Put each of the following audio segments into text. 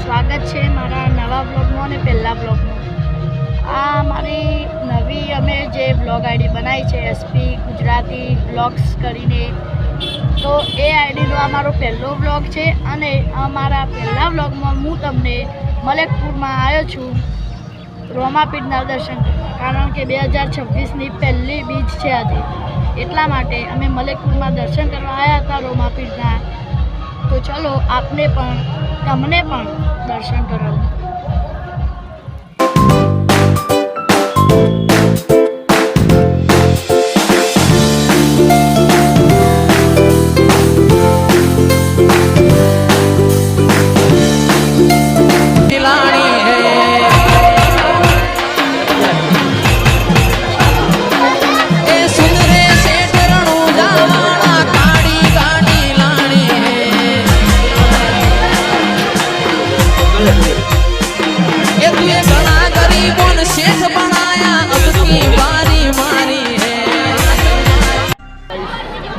સ્વાગત છે મારા નવા બ્લોગમાં અને પહેલા બ્લોગમાં। આ મારી નવી અમે જે બ્લોગ આઈડી બનાવી છે એસપી ગુજરાતી બ્લોગ્સ કરીને, તો એ આઈડીનો આ મારો પહેલો બ્લોગ છે। અને અમારા પહેલા બ્લોગમાં હું તમને મલેકપુરમાં આવ્યો છું રોમાપીરના દર્શન કરવા, કારણ કે 2026ની પહેલી બીજ છે આજે, એટલા માટે અમે મલેકપુરમાં દર્શન કરવા આવ્યા હતા રોમાપીરના। તો ચલો તમને પણ દર્શન કરાવું।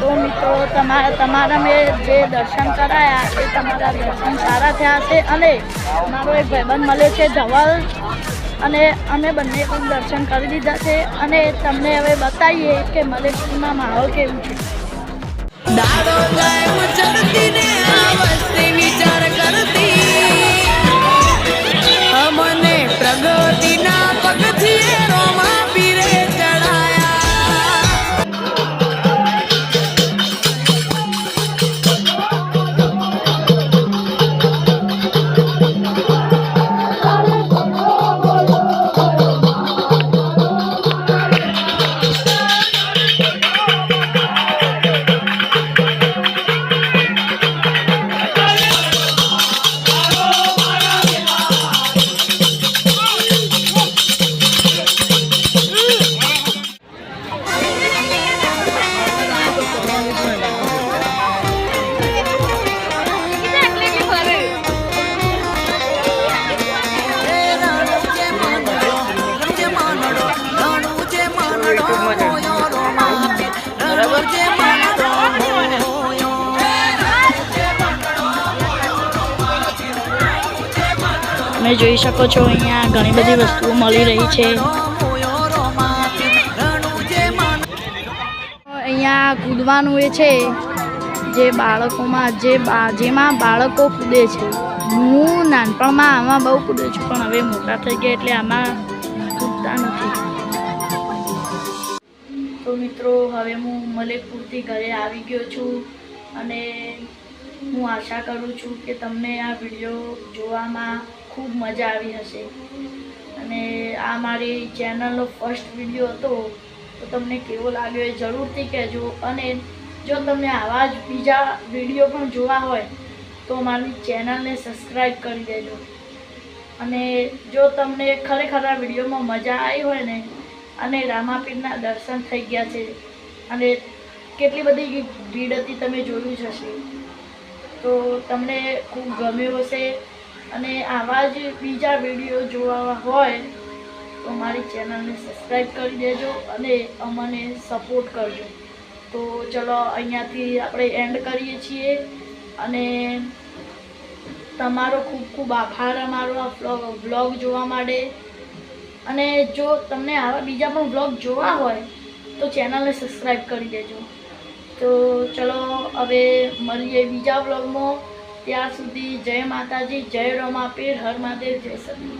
तो मित्रों તમારા મેં જે દર્શન કરાયા એ તમારા દર્શન સારા થયા છે। અને મારો એક ભાઈબંધ મળે છે ધવલ, અને અમે બંને પણ દર્શન કરી દીધા છે। અને તમને હવે બતાવીએ કે મલેકપુરમાં માહોલ કેવું છે। તમે જોઈ શકો છો અહીંયા ઘણી બધી વસ્તુઓ મળી રહી છે। અહીંયા કૂદવાનું એ છે જે બાળકોમાં જેમાં બાળકો કૂદે છે। હું નાનપણમાં આમાં બહુ કૂદે છું, પણ હવે મોટા થઈ ગયા એટલે આમાં કૂદતા નથી। તો મિત્રો હવે હું મલેકપુરથી ઘરે આવી ગયો છું, અને હું આશા કરું છું કે તમને આ વિડીયો જોવામાં ખૂબ મજા આવી હશે। અને આ મારી ચેનલનો ફર્સ્ટ વિડીયો હતો, તો તમને કેવો લાગ્યો એ જરૂરથી કહેજો। અને જો તમને આવા જ બીજા વિડીયો પણ જોવા હોય તો મારી ચેનલને સબસ્ક્રાઈબ કરી દેજો। અને જો તમને ખરેખર આ વિડીયોમાં મજા આવી હોય ને, અને રામાપીરના દર્શન થઈ ગયા છે, અને કેટલી બધી ભીડ હતી તમે જોયું જ હશે, તો તમને ખૂબ ગમ્યું હશે। અને આવા જ બીજા વિડીયો જોવા હોય તો મારી ચેનલને સબસ્ક્રાઈબ કરી દેજો અને અમને સપોર્ટ કરજો। તો ચલો અહીંયાથી આપણે એન્ડ કરીએ છીએ, અને તમારો ખૂબ ખૂબ આભાર અમારો આ વ્લોગ જોવા માટે। અને જો તમને આવા બીજા પણ વ્લોગ જોવા હોય તો ચેનલને સબસ્ક્રાઈબ કરી દેજો। તો ચલો હવે મળીએ બીજા વ્લોગમાં। ત્યાર સુધી જય માતાજી, જય રોમાપીર, હર મહાદેવ, જય સતી।